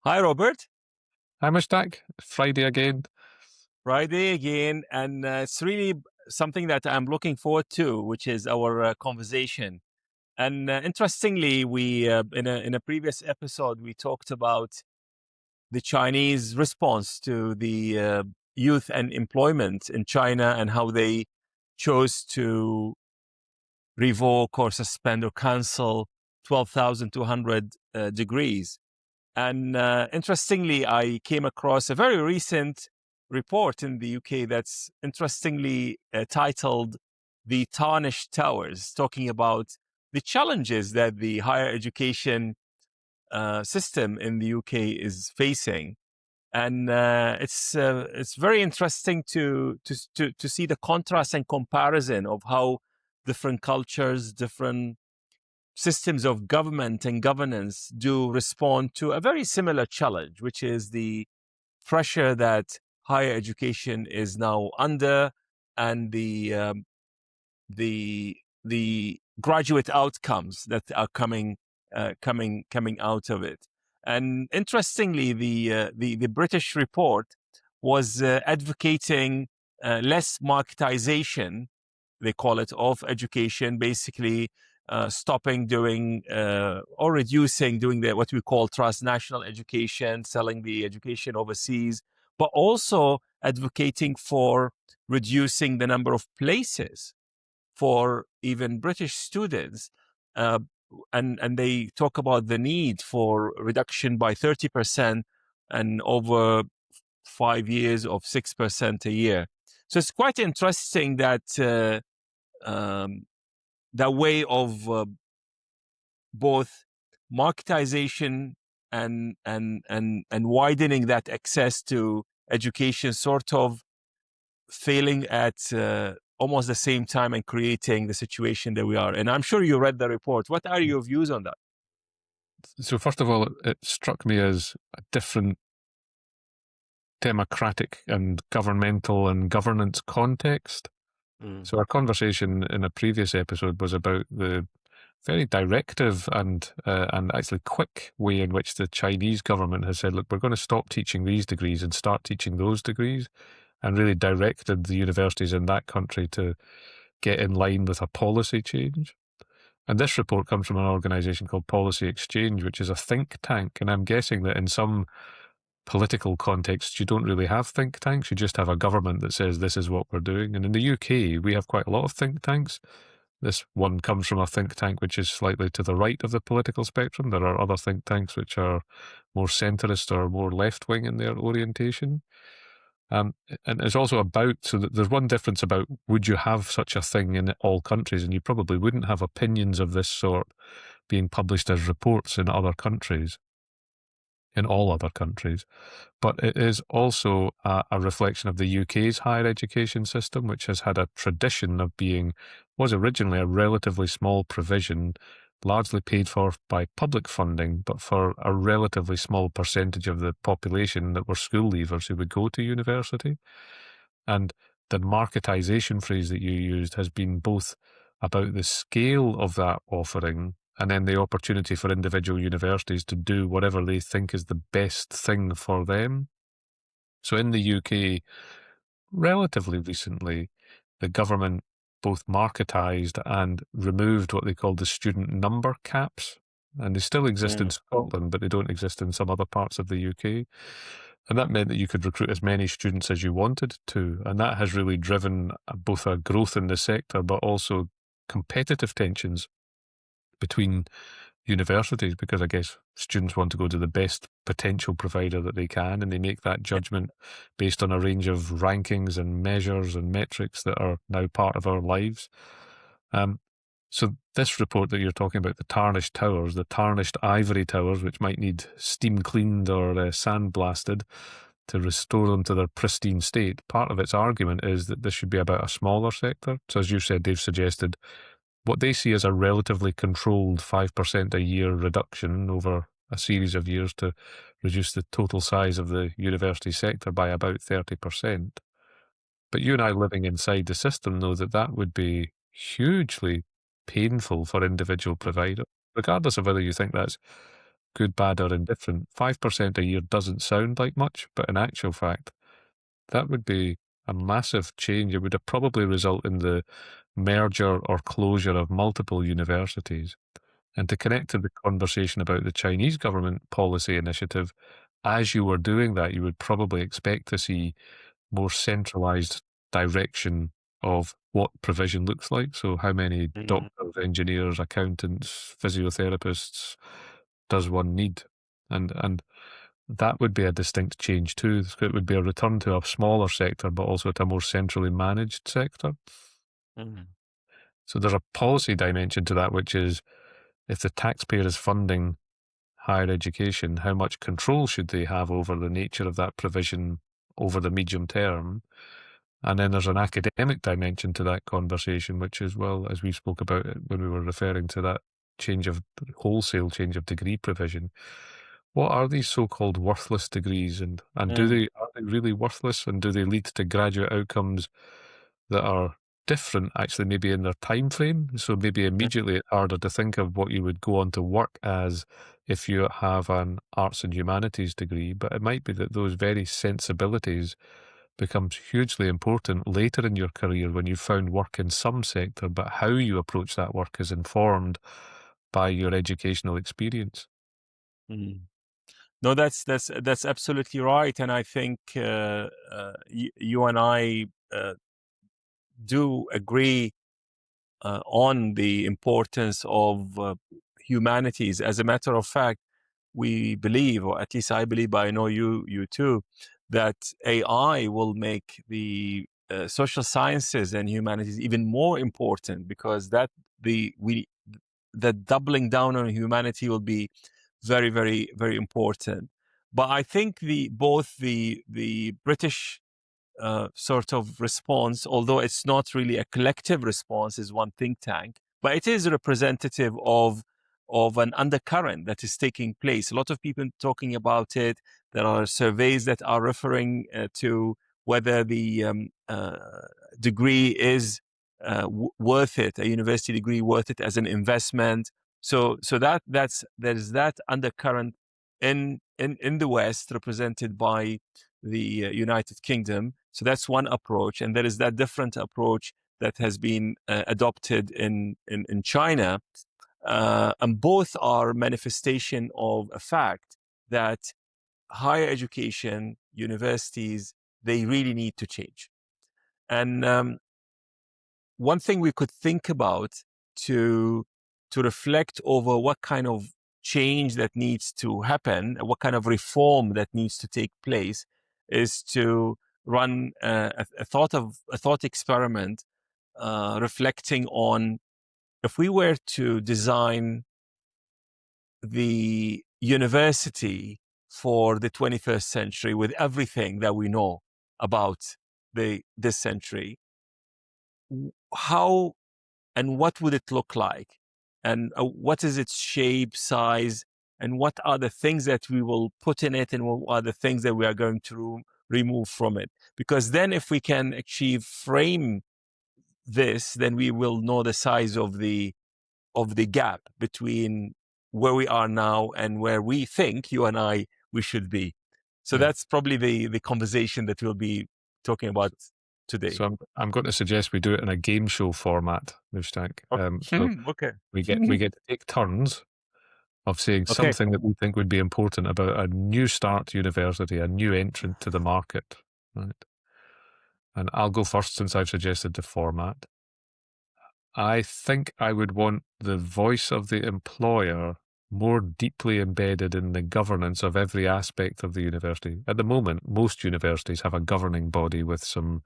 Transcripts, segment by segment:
Hi, Robert. Hi, Mushtaq. Friday again. Friday again, and it's really something that I'm looking forward to, which is our conversation. And interestingly, we in a previous episode we talked about the Chinese response to the youth and employment in China and how they chose to revoke or suspend or cancel 12,200 degrees. And interestingly, I came across a very recent report in the UK that's interestingly titled The Tarnished Towers, talking about the challenges that the higher education system in the UK is facing. And it's very interesting to see the contrast and comparison of how different cultures, different systems of government and governance do respond to a very similar challenge, which is the pressure that higher education is now under, and the graduate outcomes that are coming out of it. And interestingly, the British report was advocating less marketization, they call it, of education, basically stopping doing or reducing doing what we call transnational education, selling the education overseas, but also advocating for reducing the number of places for even British students. Uh, and they talk about the need for reduction by 30% and over 5 years of 6% a year. So it's quite interesting that the way of both marketization and widening that access to education sort of failing at almost the same time and creating the situation that we are. And I'm sure you read the report. What are your views on that? So, first of all, it struck me as a different democratic and governmental and governance context. Mm. So, our conversation in a previous episode was about the very directive and actually quick way in which the Chinese government has said, look, we're going to stop teaching these degrees and start teaching those degrees, and really directed the universities in that country to get in line with a policy change. And this report comes from an organisation called Policy Exchange, which is a think tank. And I'm guessing that in some political contexts, you don't really have think tanks. You just have a government that says this is what we're doing. And in the UK, we have quite a lot of think tanks. This one comes from a think tank which is slightly to the right of the political spectrum. There are other think tanks which are more centrist or more left wing in their orientation. Um, and it's also about, so that there's one difference about would you have such a thing in all countries, and you probably wouldn't have opinions of this sort being published as reports in other countries, in all other countries. But it is also a reflection of the UK's higher education system, which has had a tradition of being, was originally a relatively small provision, largely paid for by public funding, but for a relatively small percentage of the population that were school leavers who would go to university. And the marketisation phrase that you used has been both about the scale of that offering and then the opportunity for individual universities to do whatever they think is the best thing for them. So in the UK, relatively recently, the government both marketised and removed what they called the student number caps. And they still exist in Mm. Scotland, but they don't exist in some other parts of the UK. And that meant that you could recruit as many students as you wanted to. And that has really driven both a growth in the sector, but also competitive tensions between universities, because I guess students want to go to the best potential provider that they can, and they make that Yeah. judgment based on a range of rankings and measures and metrics that are now part of our lives. Um, so this report that you're talking about, the tarnished towers, the tarnished ivory towers, which might need steam cleaned or sandblasted to restore them to their pristine state, part of its argument is that this should be about a smaller sector. So as you said, they've suggested what they see as a relatively controlled 5% a year reduction over a series of years to reduce the total size of the university sector by about 30%. But you and I living inside the system know that that would be hugely painful for individual Mm. providers, regardless of whether you think that's good, bad, or indifferent. 5% a year doesn't sound like much, but in actual fact, that would be a massive change. It would have probably result in the merger or closure of multiple universities. And to connect to the conversation about the Chinese government policy initiative, as you were doing that, you would probably expect to see more centralized direction of what provision looks like. So, how many Mm, doctors, engineers, accountants, physiotherapists does one need? And that would be a distinct change too. It would be a return to a smaller sector, but also to a more centrally managed sector. mm, So there's a policy dimension to that, which is if the taxpayer is funding higher education, how much control should they have over the nature of that provision over the medium term? And then there's an academic dimension to that conversation, which is, well, as we spoke about it when we were referring to that wholesale change of degree provision. What are these so-called worthless degrees, and mm, are they really worthless, and do they lead to graduate outcomes that are different, actually, maybe in their time frame? So maybe mm, immediately it's harder to think of what you would go on to work as if you have an arts and humanities degree, but it might be that those very sensibilities becomes hugely important later in your career when you've found work in some sector, but how you approach that work is informed by your educational experience. mm. No, that's absolutely right, and I think you and I do agree on the importance of humanities. As a matter of fact, we believe, or at least I believe, but I know you too, that AI will make the social sciences and humanities even more important because the doubling down on humanity will be very, very, very important. But I think both the British sort of response, although it's not really a collective response, is one think tank, but it is representative of an undercurrent that is taking place. A lot of people talking about it. There are surveys that are referring to whether the degree is worth it, a university degree worth it as an investment. So there's that undercurrent in the West represented by the United Kingdom. So that's one approach, and there is that different approach that has been adopted in China, and both are manifestation of a fact that higher education, universities, they really need to change. And one thing we could think about to reflect over what kind of change that needs to happen, what kind of reform that needs to take place, is to run a thought experiment, reflecting on if we were to design the university for the 21st century with everything that we know about this century, how and what would it look like, and what is its shape, size, and what are the things that we will put in it, and what are the things that we are going to remove from it? Because then if we can achieve frame this, then we will know the size of the gap between where we are now and where we think, you and I, we should be. So Yeah. that's probably the conversation that we'll be talking about today. So I'm going to suggest we do it in a game show format, Mushtaq. So Okay. we get to take turns of saying Okay. something that we think would be important about a new start university, a new entrant to the market, right? And I'll go first since I've suggested the format. I think I would want the voice of the employer more deeply embedded in the governance of every aspect of the university. At the moment, most universities have a governing body with some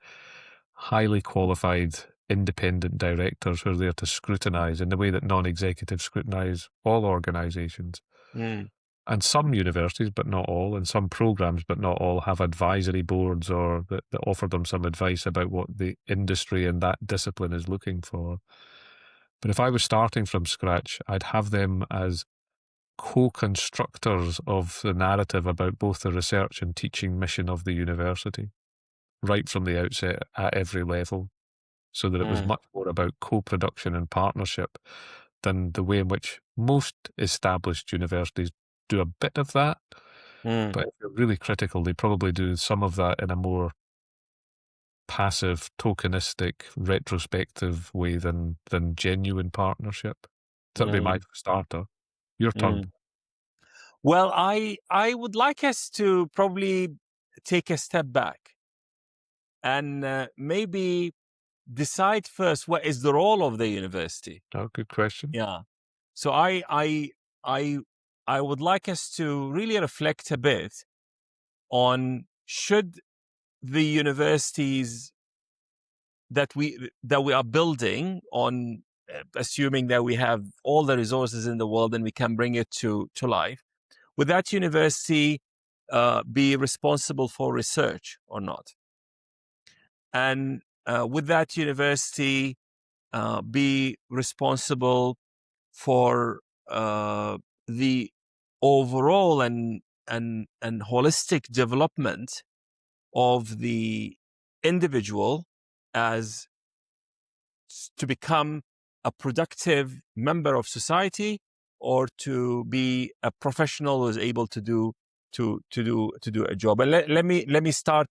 highly qualified independent directors who are there to scrutinise in the way that non-executives scrutinise all organisations. Mm, And some universities, but not all, and some programs, but not all, have advisory boards or that offer them some advice about what the industry and that discipline is looking for. But if I was starting from scratch, I'd have them as co-constructors of the narrative about both the research and teaching mission of the university, right from the outset at every level, so that it was mm, much more about co-production and partnership than the way in which most established universities do a bit of that, Mm, but if you're really critical, they probably do some of that in a more passive, tokenistic, retrospective way than genuine partnership. That'd be my mm, starter. Your turn. mm. Well, I would like us to probably take a step back and maybe decide first what is the role of the university. Oh, good question. Yeah. So I I would like us to really reflect a bit on should the universities that we are building on, assuming that we have all the resources in the world and we can bring it to life, would that university be responsible for research or not? And would that university be responsible for the overall and holistic development of the individual as to become a productive member of society, or to be a professional who is able to do a job? And let me start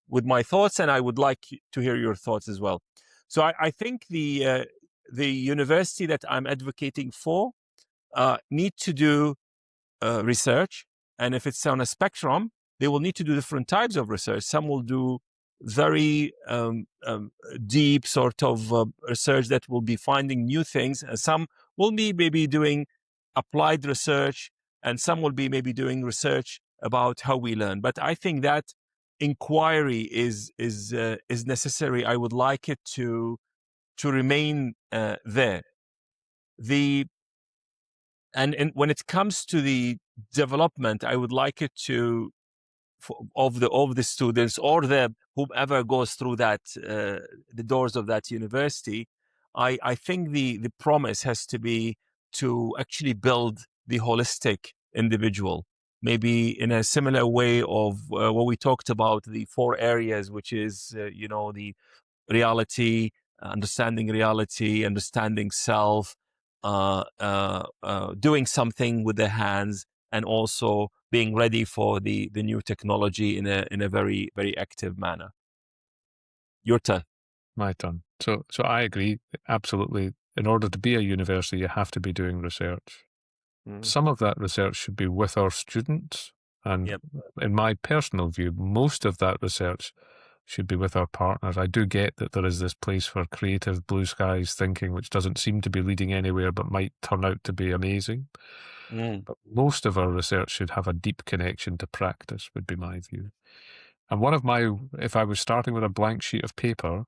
with my thoughts, and I would like to hear your thoughts as well. So I think the university that I'm advocating for need to do research. And if it's on a spectrum, they will need to do different types of research. Some will do very deep sort of research that will be finding new things, and some will be maybe doing applied research, and some will be maybe doing research about how we learn. But I think that inquiry is necessary. I would like it to remain there. The and when it comes to the development, I would like it to of the students, or the whomever goes through that the doors of that university. I think the promise has to be to actually build the holistic individual, maybe in a similar way of what we talked about, the four areas, which is the reality, understanding self, doing something with their hands, and also being ready for the new technology in a very very active manner. Your turn. My turn. So I agree absolutely. In order to be a university, you have to be doing research. Mm. Some of that research should be with our students, and Yep. in my personal view, most of that research should be with our partners. I do get that there is this place for creative blue skies thinking, which doesn't seem to be leading anywhere, but might turn out to be amazing. Mm. But most of our research should have a deep connection to practice, would be my view. And if I was starting with a blank sheet of paper,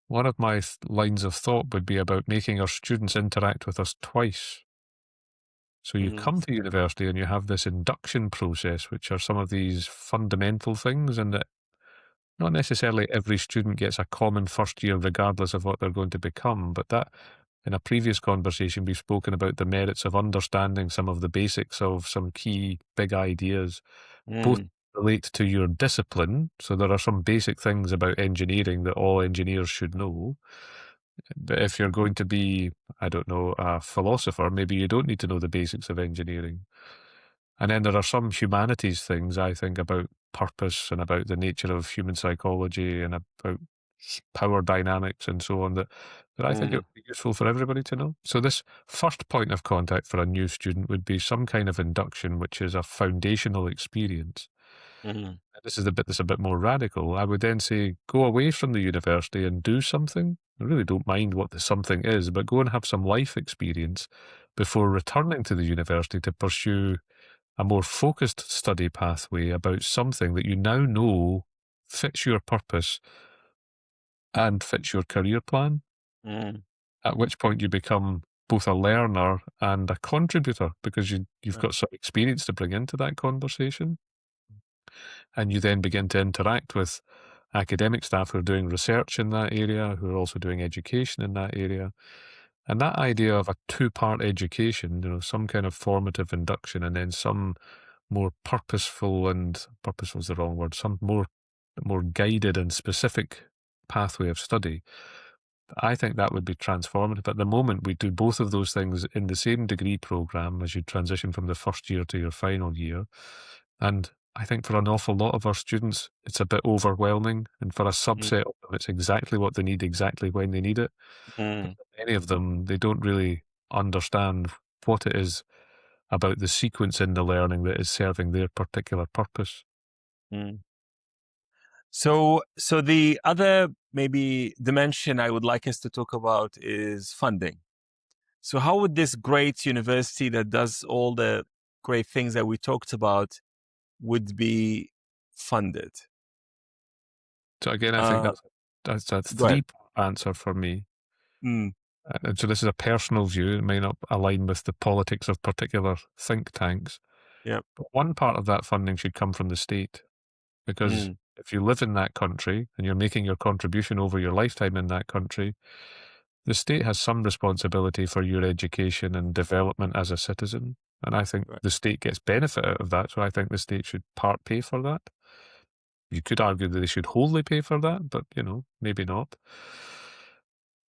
one of my lines of thought would be about making our students interact with us twice. So you Mm. come to university and you have this induction process, which are some of these fundamental things, and that not necessarily every student gets a common first year regardless of what they're going to become, but that in a previous conversation, we've spoken about the merits of understanding some of the basics of some key big ideas, both Mm. relate to your discipline. So there are some basic things about engineering that all engineers should know. But if you're going to be, I don't know, a philosopher, maybe you don't need to know the basics of engineering. And then there are some humanities things, I think, about purpose and about the nature of human psychology and about power dynamics and so on that I think it Mm. would be useful for everybody to know. So this first point of contact for a new student would be some kind of induction, which is a foundational experience. Mm. This is the bit that's a bit more radical. I would then say, go away from the university and do something. I really don't mind what the something is, but go and have some life experience before returning to the university to pursue a more focused study pathway about something that you now know fits your purpose and fits your career plan, Mm. at which point you become both a learner and a contributor because you've Mm. got some experience to bring into that conversation. And you then begin to interact with academic staff who are doing research in that area, who are also doing education in that area. And that idea of a two-part education, some kind of formative induction and then some more purposeful is the wrong word, some more guided and specific pathway of study I think that would be transformative. At the moment, we do both of those things in the same degree program as you transition from the first year to your final year. And I think for an awful lot of our students, it's a bit overwhelming. And for a Mm, subset of them, it's exactly what they need, exactly when they need it. But mm, for many of them, they don't really understand what it is about the sequence in the learning that is serving their particular purpose. mm. So the other maybe dimension I would like us to talk about is funding. So how would this great university that does all the great things that we talked about would be funded? So again, I think Uh, that's a Go ahead. three-part answer for me. Mm, And so this is a personal view. It may not align with the politics of particular think tanks. yeah. But one part of that funding should come from the state, because Mm, if you live in that country and you're making your contribution over your lifetime in that country, the state has some responsibility for your education and development as a citizen. And I think right. the state gets benefit out of that. So I think the state should part pay for that. You could argue that they should wholly pay for that, but maybe not.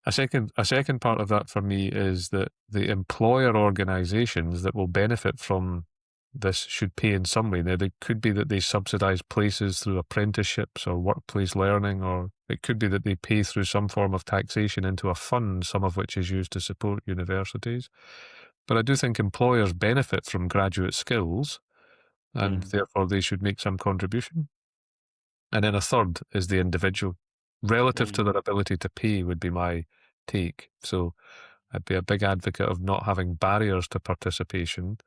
A second part of that for me is that the employer organisations that will benefit from this should pay in some way. Now, it could be that they subsidise places through apprenticeships or workplace learning, or it could be that they pay through some form of taxation into a fund, some of which is used to support universities. But I do think employers benefit from graduate skills, and Mm, therefore they should make some contribution. And then a third is the individual. Relative to mm, their ability to pay would be my take. So I'd be a big advocate of not having barriers to participation.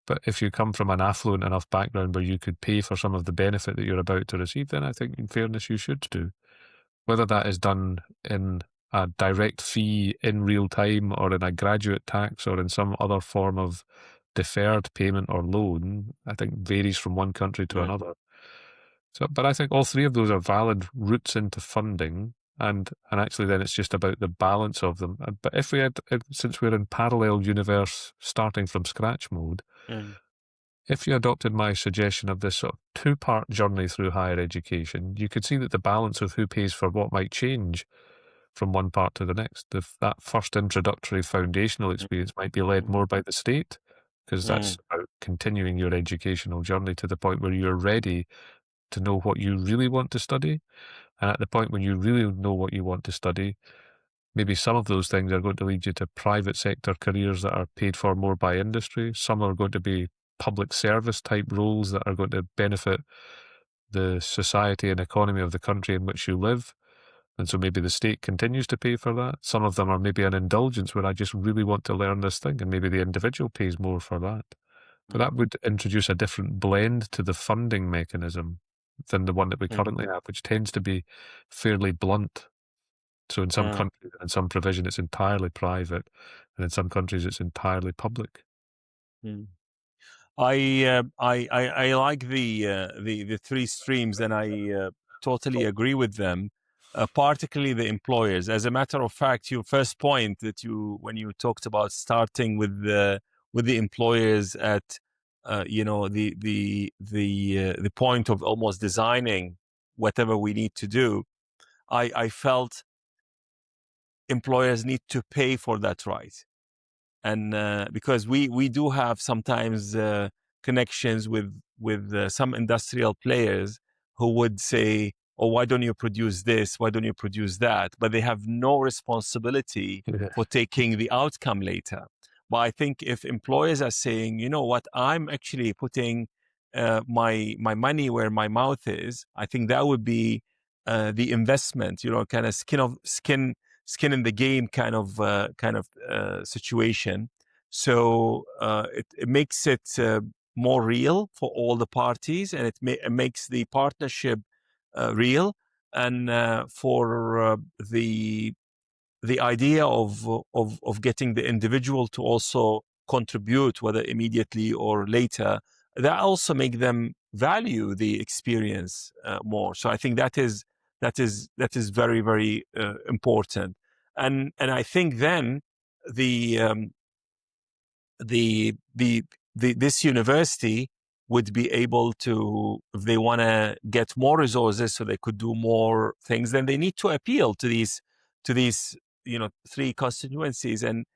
But if you come from an affluent enough background where you could pay for some of the benefit that you're about to receive, then I think in fairness you should do. Whether that is done in a direct fee in real time or in a graduate tax or in some other form of deferred payment or loan, I think varies from one country to right. another. So, but I think all three of those are valid routes into funding, and actually then it's just about the balance of them. But if we had, since we're in parallel universe starting from scratch mode, Mm, if you adopted my suggestion of this sort of two-part journey through higher education, you could see that the balance of who pays for what might change from one part to the next. That first introductory foundational mm, experience might be led more by the state, because that's mm, about continuing your educational journey to the point where you're ready to know what you really want to study. And at the point when you really know what you want to study, maybe some of those things are going to lead you to private sector careers that are paid for more by industry. Some are going to be public service type roles that are going to benefit the society and economy of the country in which you live. And so maybe the state continues to pay for that. Some of them are maybe an indulgence where I just really want to learn this thing, and maybe the individual pays more for that. But mm, that would introduce a different blend to the funding mechanism than the one that we mm, currently have, which tends to be fairly blunt. So in some mm, countries, in some provision, it's entirely private, and in some countries, it's entirely public. mm. I like the three streams, and I totally agree with them. Particularly the employers. As a matter of fact, your first point that when you talked about starting with the employers at the point of almost designing whatever we need to do, I felt employers need to pay for that right. And because we do have sometimes connections with some industrial players who would say, "Oh, why don't you produce this? Why don't you produce that?" But they have no responsibility Yeah. for taking the outcome later. But I think if employers are saying, "You know what? I'm actually putting my money where my mouth is," I think that would be the investment. Kind of skin in the game kind of situation. So it makes it more real for all the parties, and it makes the partnership real. And for the idea of getting the individual to also contribute, whether immediately or later, that also make them value the experience more. So I think that is very very important. And I think then the the the, this university would be able to, if they want to get more resources so they could do more things, then they need to appeal to these to these, three constituencies, and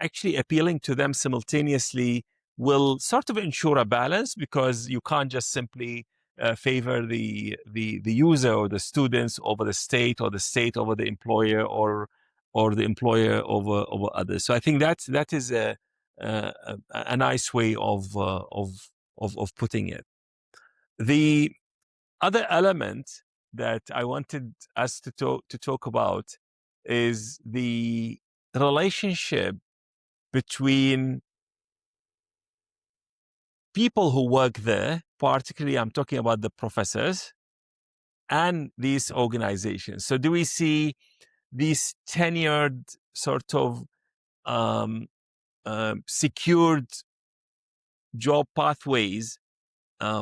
actually appealing to them simultaneously will sort of ensure a balance, because you can't just simply favor the user or the students over the state, or the state over the employer, or the employer over others. So I think that is a nice way of putting it. The other element that I wanted us to talk about is the relationship between people who work there, particularly I'm talking about the professors, and these organizations. So do we see these tenured sort of secured job pathways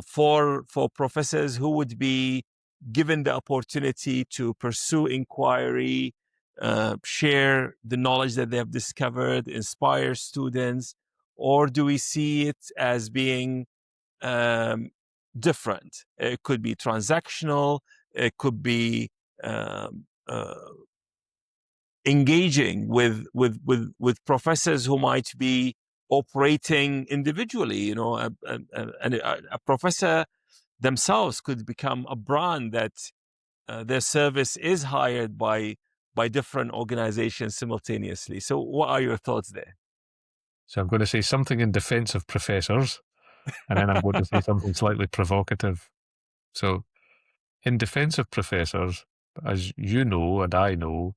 for professors who would be given the opportunity to pursue inquiry, share the knowledge that they have discovered, inspire students, or do we see it as being different? It could be transactional. It could be um, uh, engaging with professors who might be operating individually. A professor themselves could become a brand that their service is hired by different organizations simultaneously. So what are your thoughts there? So I'm going to say something in defense of professors, and then I'm going to say something slightly provocative. So, in defense of professors, as you know and I know,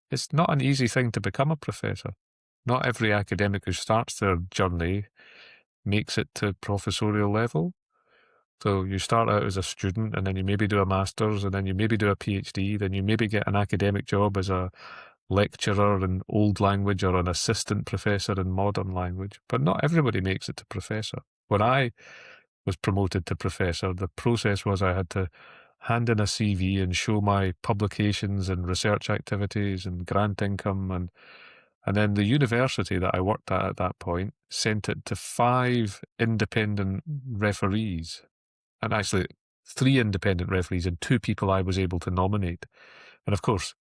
it's not an easy thing to become a professor. Not every academic who starts their journey makes it to professorial level. So you start out as a student, and then you maybe do a master's, and then you maybe do a PhD, then you maybe get an academic job as a lecturer in old language or an assistant professor in modern language. But not everybody makes it to professor. When I was promoted to professor, the process was I had to hand in a CV and show my publications and research activities and grant income, and then the university that I worked at that point sent it to 5 independent referees, and actually 3 independent referees and 2 people I was able to nominate. And of course,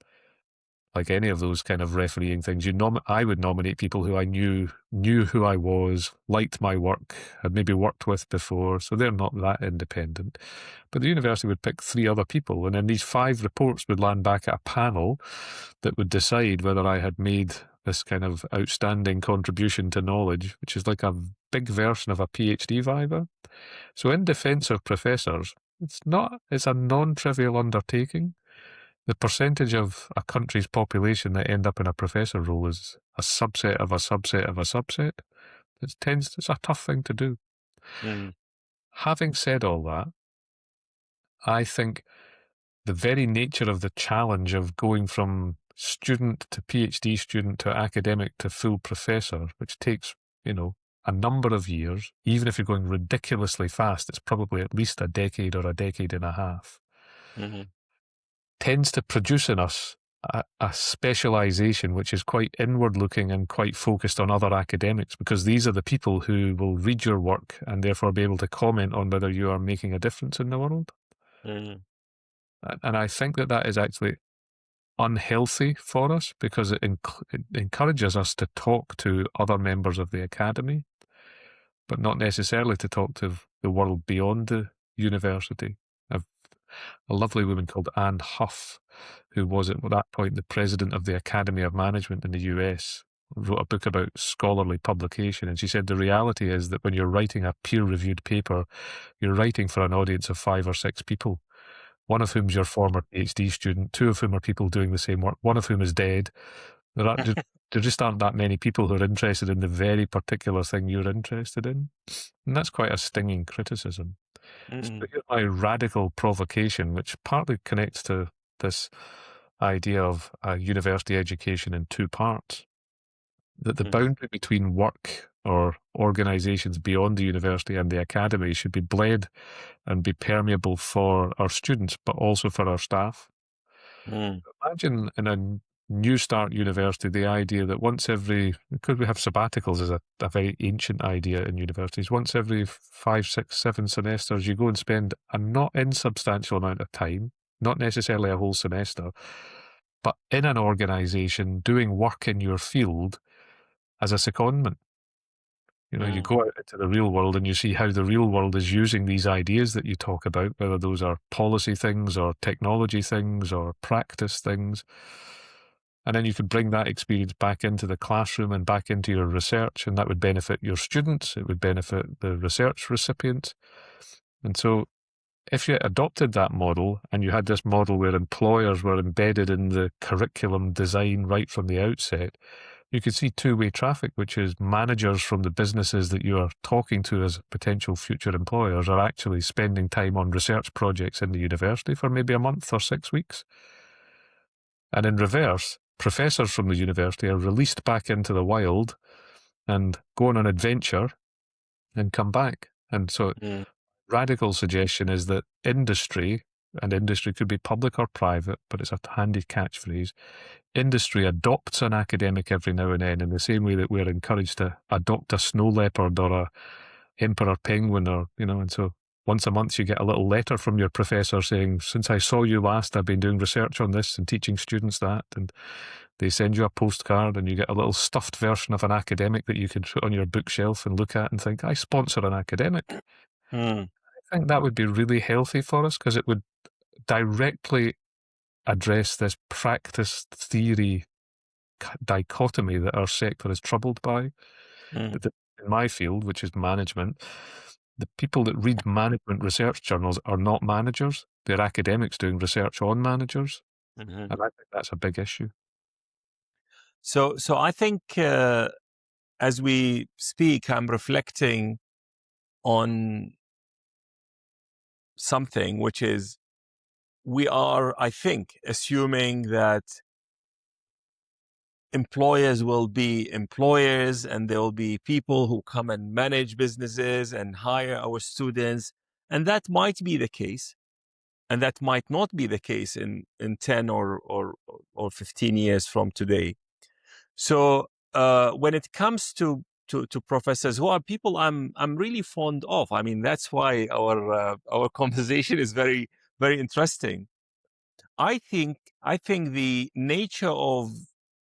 like any of those kind of refereeing things, I would nominate people who I knew who I was, liked my work, had maybe worked with before, so they're not that independent. But the university would pick 3 other people, and then these 5 reports would land back at a panel that would decide whether I had made this kind of outstanding contribution to knowledge, which is like a big version of a PhD viva. So in defense of professors, it's a non-trivial undertaking. The percentage of a country's population that end up in a professor role is a subset of a subset of a subset. It's a tough thing to do. Mm. Having said all that, I think the very nature of the challenge of going from student to PhD student to academic to full professor, which takes, a number of years, even if you're going ridiculously fast, it's probably at least a decade or a decade and a half, Mm-hmm. tends to produce in us a specialization which is quite inward looking and quite focused on other academics, because these are the people who will read your work and therefore be able to comment on whether you are making a difference in the world. Mm-hmm. And I think that is actually unhealthy for us, because it encourages us to talk to other members of the academy, but not necessarily to talk to the world beyond the university. I've a lovely woman called Anne Huff, who was at that point the president of the Academy of Management in the US, wrote a book about scholarly publication. And she said the reality is that when you're writing a peer-reviewed paper, you're writing for an audience of 5 or 6 people, one of whom's your former PhD student, 2 of whom are people doing the same work, one of whom is dead. There just aren't that many people who are interested in the very particular thing you're interested in. And that's quite a stinging criticism. So Mm-hmm. here's my radical provocation, which partly connects to this idea of a university education in 2 parts. That the boundary between work or organisations beyond the university and the academy should be bled and be permeable for our students, but also for our staff. Mm-hmm. Imagine in a New Start university the idea that because we have sabbaticals as a very ancient idea in universities, once every 5, 6, 7 semesters, you go and spend a not insubstantial amount of time, not necessarily a whole semester, but in an organization doing work in your field as a secondment. You go out into the real world and you see how the real world is using these ideas that you talk about, whether those are policy things or technology things or practice things. And then you could bring that experience back into the classroom and back into your research, and that would benefit your students, it would benefit the research recipients. And so if you adopted that model and you had this model where employers were embedded in the curriculum design right from the outset, you could see two-way traffic, which is managers from the businesses that you are talking to as potential future employers are actually spending time on research projects in the university for maybe a month or 6 weeks. And in reverse, professors from the university are released back into the wild and go on an adventure and come back. And so radical suggestion is that industry, and industry could be public or private, but it's a handy catchphrase, industry adopts an academic every now and then in the same way that we're encouraged to adopt a snow leopard or a emperor penguin, or, and so once a month you get a little letter from your professor saying, since I saw you last, I've been doing research on this and teaching students that, and they send you a postcard and you get a little stuffed version of an academic that you can put on your bookshelf and look at and think, I sponsor an academic. I think that would be really healthy for us because it would directly address this practice theory dichotomy that our sector is troubled by. In my field, which is management, the people that read management research journals are not managers. They're academics doing research on managers. And I think that's a big issue. So I think as we speak, I'm reflecting on something, which is we are, I think, assuming that employers will be employers and there will be people who come and manage businesses and hire our students. And that might be the case. And that might not be the case in 10 or 15 years from today. So when it comes to professors who are people I'm really fond of, I mean, that's why our conversation is very, very interesting. I think the nature of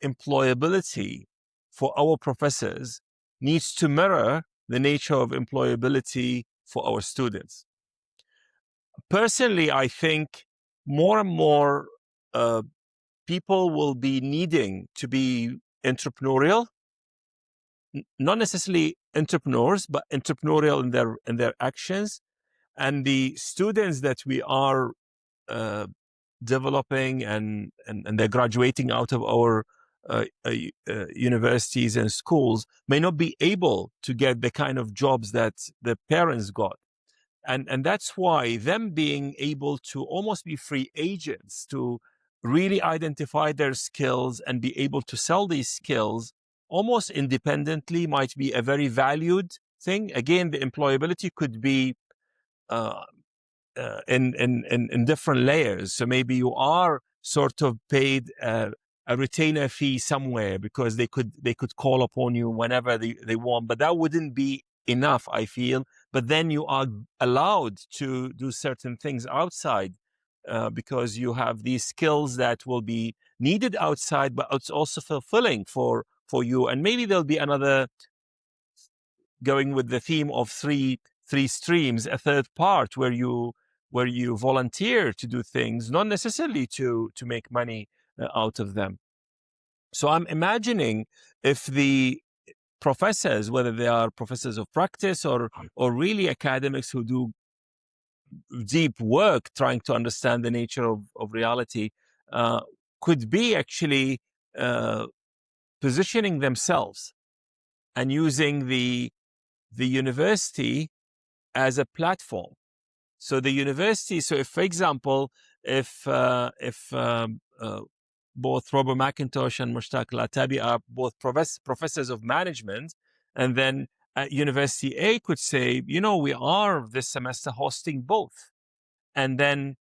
employability for our professors needs to mirror the nature of employability for our students. Personally, I think more and more people will be needing to be entrepreneurial, not necessarily entrepreneurs, but entrepreneurial in their actions. And the students that we are developing and they're graduating out of our universities and schools may not be able to get the kind of jobs that the parents got. And that's why them being able to almost be free agents to really identify their skills and be able to sell these skills almost independently might be a very valued thing. Again, the employability could be in different layers. So maybe you are sort of paid a retainer fee somewhere because they could call upon you whenever they want, but that wouldn't be enough, I feel. But then you are allowed to do certain things outside because you have these skills that will be needed outside, but it's also fulfilling for you. And maybe there'll be another, going with the theme of three streams, a third part where you volunteer to do things, not necessarily to make money out of them. So I'm imagining if the professors, whether they are professors of practice or really academics who do deep work trying to understand the nature of reality, could be actually positioning themselves and using the university as a platform. So the university, so if, for example, if both Robert McIntosh and Mushtaq Al-Atabi are both professors of management, and then at University A could say, we are this semester hosting both. And then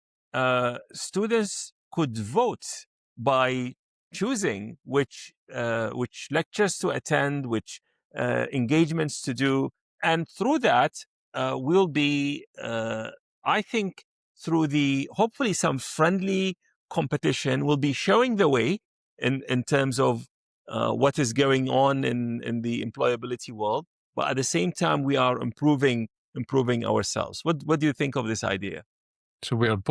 students could vote by choosing which lectures to attend, which engagements to do. And through that, we'll be, I think, through hopefully some friendly competition will be showing the way in terms of what is going on in the employability world, but at the same time we are improving ourselves. What do you think of this idea? So we've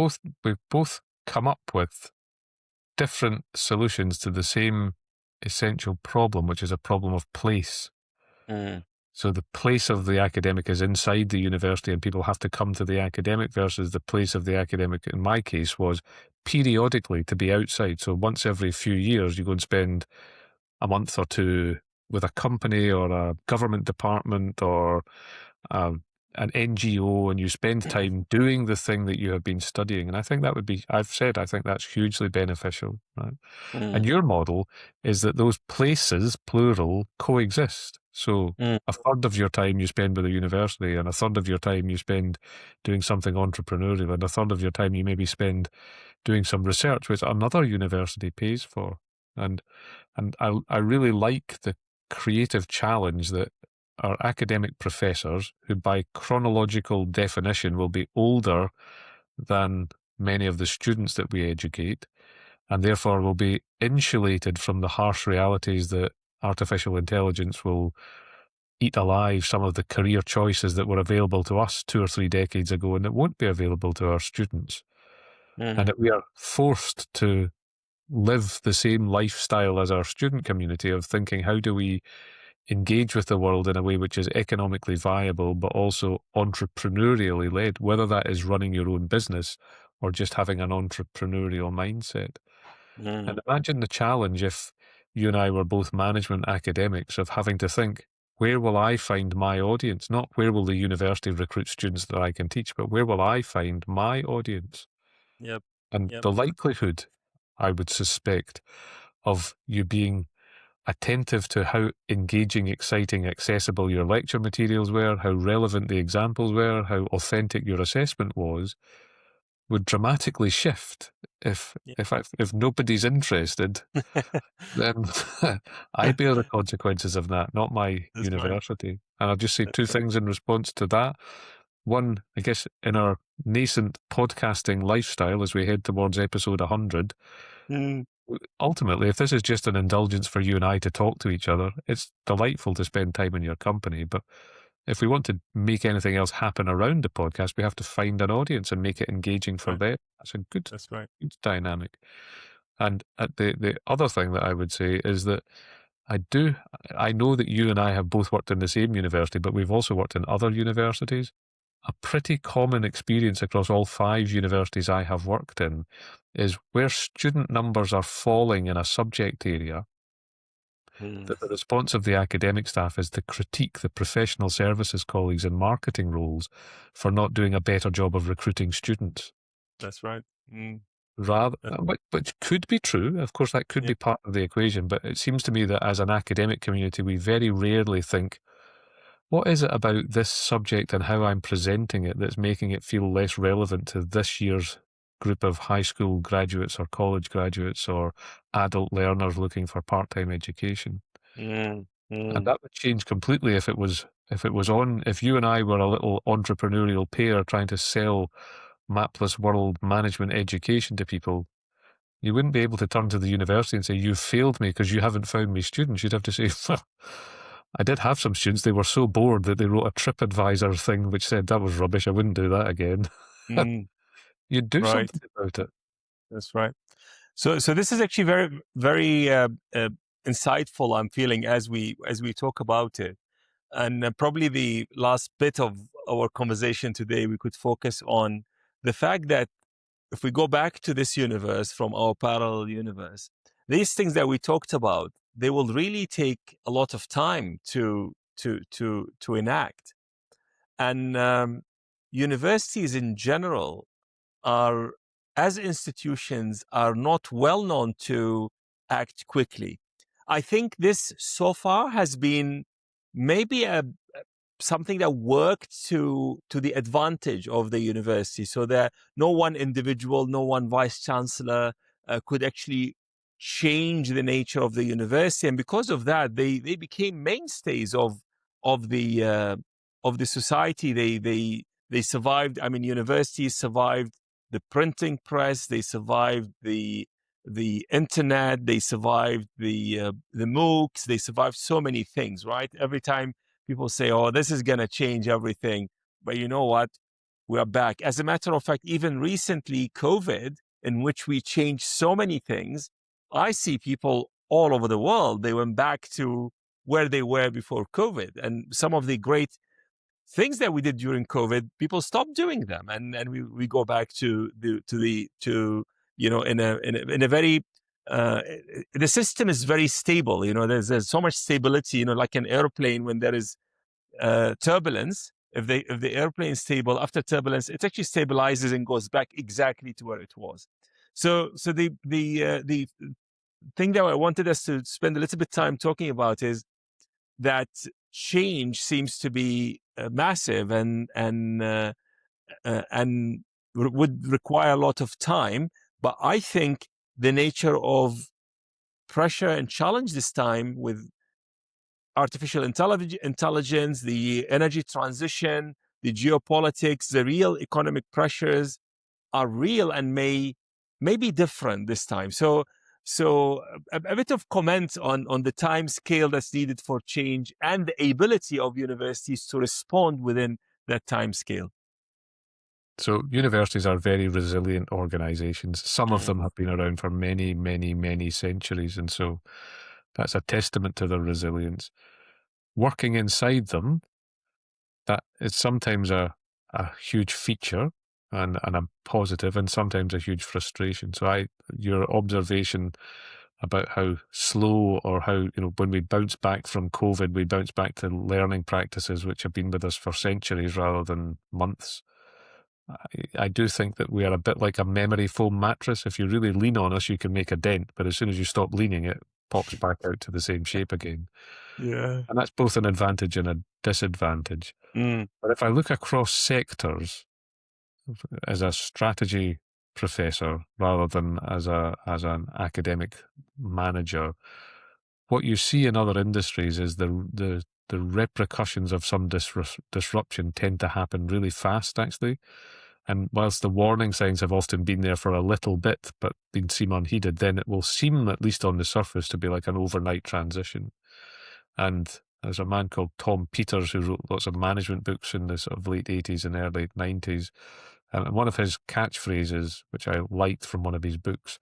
both come up with different solutions to the same essential problem, which is a problem of place. Mm. So the place of the academic is inside the university and people have to come to the academic, versus the place of the academic, in my case, was periodically to be outside. So once every few years, you go and spend a month or two with a company or a government department or um, an NGO, and you spend time doing the thing that you have been studying. And I think that would be, I think that's hugely beneficial. Right? And Mm. your model is that those places, plural, coexist. So Mm. a third of your time you spend with a university, and a third of your time you spend doing something entrepreneurial, and a third of your time you maybe spend doing some research, which another university pays for. And I really like the creative challenge that our academic professors, who by chronological definition will be older than many of the students that we educate, and therefore will be insulated from the harsh realities that artificial intelligence will eat alive some of the career choices that were available to us 2 or 3 decades ago and that won't be available to our students. And Mm. that we are forced to live the same lifestyle as our student community of thinking, how do we engage with the world in a way which is economically viable, but also entrepreneurially led, whether that is running your own business or just having an entrepreneurial mindset. And Mm. imagine the challenge if you and I were both management academics of having to think, where will I find my audience? Not where will the university recruit students that I can teach, but where will I find my audience? Yep. And Yep. the likelihood, I would suspect, of you being attentive to how engaging, exciting, accessible your lecture materials were, how relevant the examples were, how authentic your assessment was, would dramatically shift if Yeah. if nobody's interested. Then I bear the consequences of that, not my That's right. university. And I'll just say That's two right. things in response to that. One, I guess, in our nascent podcasting lifestyle as we head towards episode 100, Mm. ultimately, if this is just an indulgence for you and I to talk to each other, it's delightful to spend time in your company. But if we want to make anything else happen around the podcast, we have to find an audience and make it engaging for Right. them. That's a good, That's right. good dynamic. And the other thing that I would say is that I know that you and I have both worked in the same university, but we've also worked in other universities. A pretty common experience across all 5 universities I have worked in is where student numbers are falling in a subject area, Mm. that the response of the academic staff is to critique the professional services colleagues in marketing roles for not doing a better job of recruiting students. That's right. Mm. Rather, That, which could be true. Of course, that could yeah. be part of the equation, but it seems to me that as an academic community, we very rarely think, what is it about this subject and how I'm presenting it that's making it feel less relevant to this year's group of high school graduates or college graduates or adult learners looking for part-time education? Mm. And Mm. that would change completely if you and I were a little entrepreneurial pair trying to sell mapless world management education to people. You wouldn't be able to turn to the university and say, you've failed me because you haven't found me students. You'd have to say, well, I did have some students. They were so bored that they wrote a TripAdvisor thing which said that was rubbish. I wouldn't do that again. Mm. You'd do Right. something about it. That's right. So this is actually very insightful. I'm feeling as we talk about it, and probably the last bit of our conversation today, we could focus on the fact that if we go back to this universe from our parallel universe, these things that we talked about, they will really take a lot of time to enact, and universities in general are, as institutions, are not well known to act quickly. I think this so far has been maybe something that worked to the advantage of the university, so that no one individual, no one vice chancellor could actually change the nature of the university, and because of that, they became mainstays of the of the society. They survived. I mean, universities survived the printing press, they survived the internet, they survived the MOOCs, they survived so many things, right? Every time people say, "Oh, this is gonna change everything," but you know what? We are back. As a matter of fact, even recently, COVID, in which we changed so many things, I see people all over the world. They went back to where they were before COVID, and some of the great things that we did during COVID, people stopped doing them, and we go back to in a very the system is very stable. There's so much stability. Like an airplane, when there is turbulence, if the airplane is stable after turbulence, it actually stabilizes and goes back exactly to where it was. So the thing that I wanted us to spend a little bit time talking about is that change seems to be massive and would require a lot of time. But I think the nature of pressure and challenge this time with artificial intelligence, the energy transition, the geopolitics, the real economic pressures are real and may be different this time. So a bit of comment on the time scale that's needed for change and the ability of universities to respond within that time scale. So universities are very resilient organizations. Some of them have been around for many, many, many centuries. And so that's a testament to their resilience. Working inside them, that is sometimes a huge feature and a positive, and sometimes a huge frustration. So your observation about how slow, or how, when we bounce back from COVID, we bounce back to learning practices which have been with us for centuries rather than months. I do think that we are a bit like a memory foam mattress. If you really lean on us, you can make a dent, but as soon as you stop leaning, it pops back out to the same shape again. Yeah. And that's both an advantage and a disadvantage. But if I look across sectors as a strategy professor rather than as an academic manager, what you see in other industries is the repercussions of some disruption tend to happen really fast, actually. And whilst the warning signs have often been there for a little bit but been seem unheeded, then it will seem, at least on the surface, to be like an overnight transition. And there's a man called Tom Peters who wrote lots of management books in the sort of late 80s and early 90s. And one of his catchphrases, which I liked from one of his books,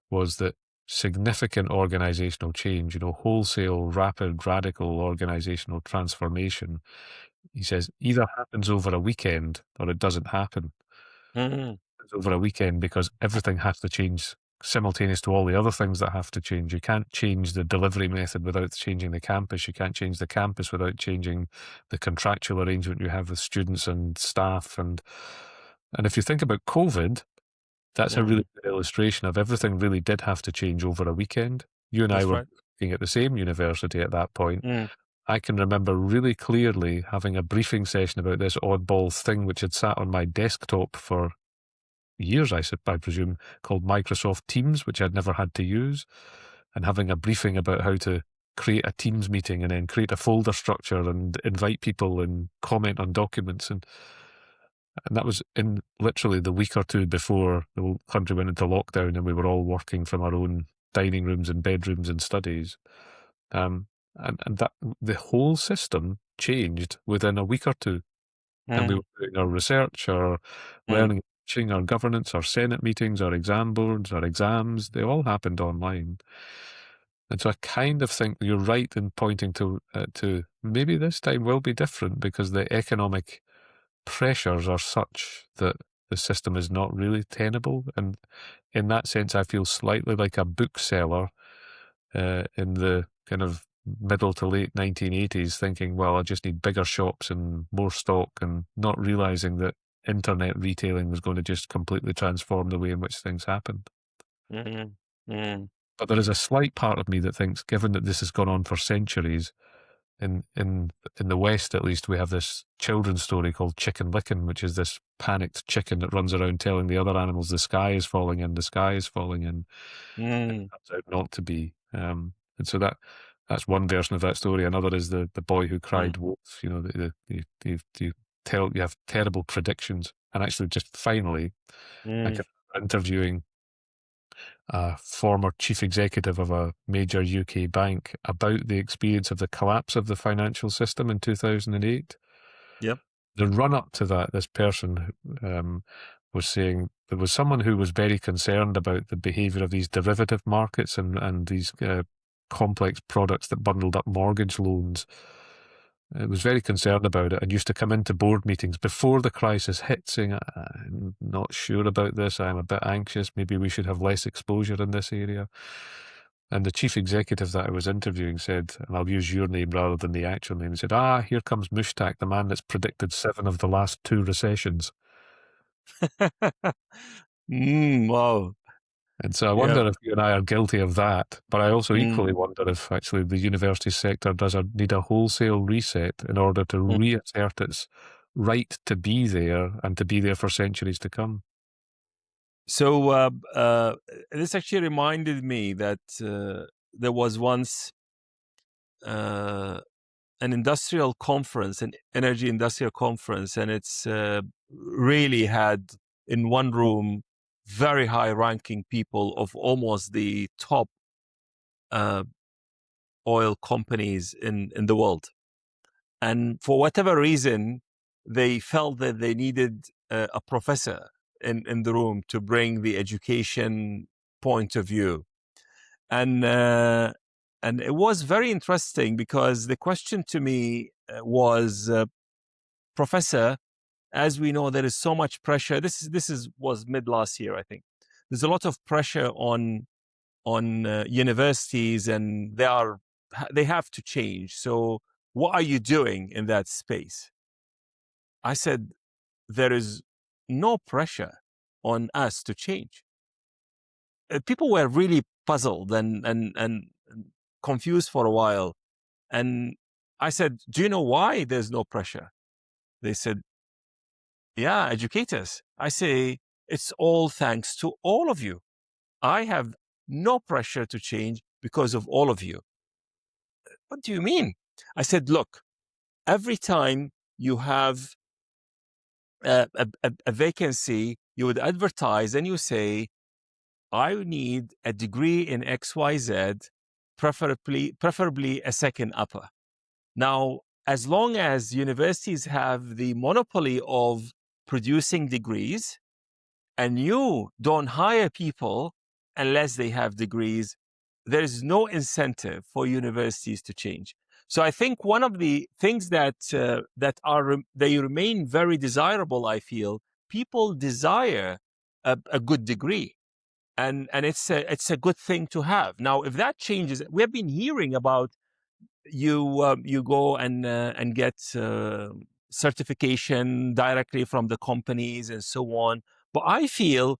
was that significant organizational change, wholesale, rapid, radical organizational transformation, he says, either happens over a weekend or it doesn't happen. It's over a weekend because everything has to change simultaneous to all the other things that have to change. You can't change the delivery method without changing the campus. You can't change the campus without changing the contractual arrangement you have with students and staff. And if you think about COVID, that's a really good illustration of everything really did have to change over a weekend. You and I That's were right. working at the same university at that point. I can remember really clearly having a briefing session about this oddball thing which had sat on my desktop for years, I presume, called Microsoft Teams, which I'd never had to use, and having a briefing about how to create a Teams meeting and then create a folder structure and invite people and comment on documents. And that was in literally the week or two before the country went into lockdown and we were all working from our own dining rooms and bedrooms and studies. And that the whole system changed within a week or two. And we were doing our research, our learning, teaching, our governance, our Senate meetings, our exam boards, our exams, they all happened online. And so I kind of think you're right in pointing to maybe this time will be different because the economic pressures are such that the system is not really tenable. And in that sense, I feel slightly like a bookseller in the kind of middle to late 1980s thinking, well, I just need bigger shops and more stock, and not realizing that internet retailing was going to just completely transform the way in which things happened. But there is a slight part of me that thinks, given that this has gone on for centuries, in the West at least, we have this children's story called Chicken Licken, which is this panicked chicken that runs around telling the other animals the sky is falling in, the sky is falling in. It turns out not to be. And so that's one version of that story. Another is the boy who cried wolf. You have terrible predictions. And actually, just finally, I Mm. can interviewing a former chief executive of a major UK bank about the experience of the collapse of the financial system in 2008. Yep. The run up to that, this person was saying there was someone who was very concerned about the behavior of these derivative markets and these complex products that bundled up mortgage loans. It was very concerned about it and used to come into board meetings before the crisis hit saying, I'm not sure about this, I'm a bit anxious, maybe we should have less exposure in this area. And the chief executive that I was interviewing said, and I'll use your name rather than the actual name, he said, here comes Mushtaq, the man that's predicted 7 of the last 2 recessions. Wow. And so I Yeah. wonder if you and I are guilty of that, but I also Mm. equally wonder if actually the university sector does need a wholesale reset in order to Mm. reassert its right to be there and to be there for centuries to come. So this actually reminded me that there was once uh, an industrial conference, an energy industrial conference, and it's really had in one room very high ranking people of almost the top uh, oil companies in the world. And for whatever reason, they felt that they needed a professor in the room to bring the education point of view. And it was very interesting because the question to me was, Professor, as we know, there is so much pressure. This is was mid last year, I think. There's a lot of pressure on universities, and they have to change. So, what are you doing in that space? I said, there is no pressure on us to change. People were really puzzled and confused for a while. And I said, do you know why there's no pressure? They said, yeah, educate us. I say, it's all thanks to all of you. I have no pressure to change because of all of you. What do you mean? I said, look, every time you have a vacancy, you would advertise and you say, I need a degree in XYZ, preferably a second upper. Now, as long as universities have the monopoly of producing degrees, and you don't hire people unless they have degrees, there is no incentive for universities to change. So I think one of the things they remain very desirable. I feel people desire a good degree, and it's a good thing to have. Now, if that changes, we have been hearing about you go and get certification directly from the companies and so on. But I feel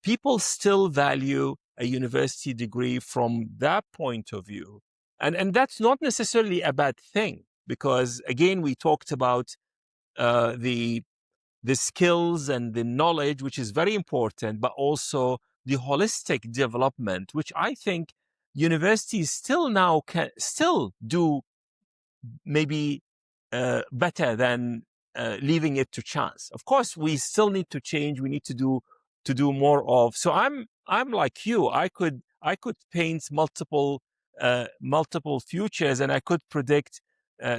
people still value a university degree from that point of view, and that's not necessarily a bad thing, because again we talked about the skills and the knowledge, which is very important, but also the holistic development, which I think universities still now can still do maybe better than leaving it to chance. Of course, we still need to change. We need to do more of. So I'm like you. I could paint multiple futures, and I could predict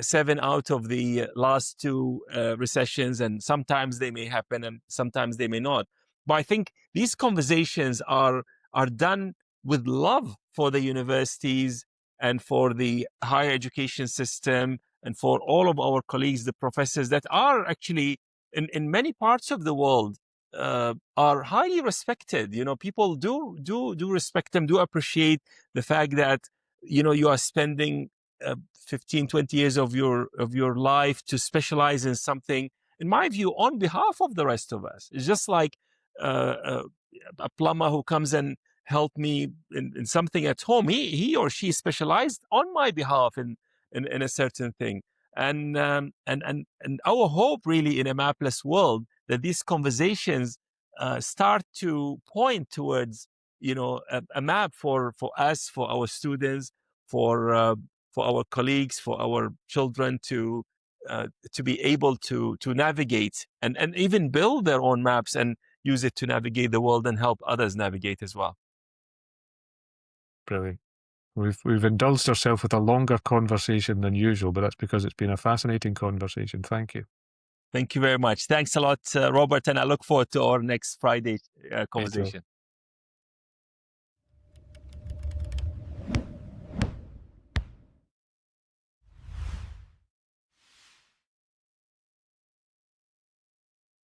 7 out of the last 2 recessions, and sometimes they may happen, and sometimes they may not. But I think these conversations are done with love for the universities and for the higher education system and for all of our colleagues, the professors that are actually in many parts of the world are highly respected. People do respect them, do appreciate the fact that you are spending 15, 20 years of your life to specialize in something. In my view, on behalf of the rest of us, it's just like uh, a plumber who comes and help me in something at home. He or she specialized on my behalf in a certain thing. And our hope really in a mapless world that these conversations start to point towards a map for us, for our students, for our colleagues, for our children to to be able to navigate and even build their own maps and use it to navigate the world and help others navigate as well. Brilliant. We've indulged ourselves with a longer conversation than usual, but that's because it's been a fascinating conversation. Thank you. Thank you very much. Thanks a lot, Robert, and I look forward to our next Friday conversation.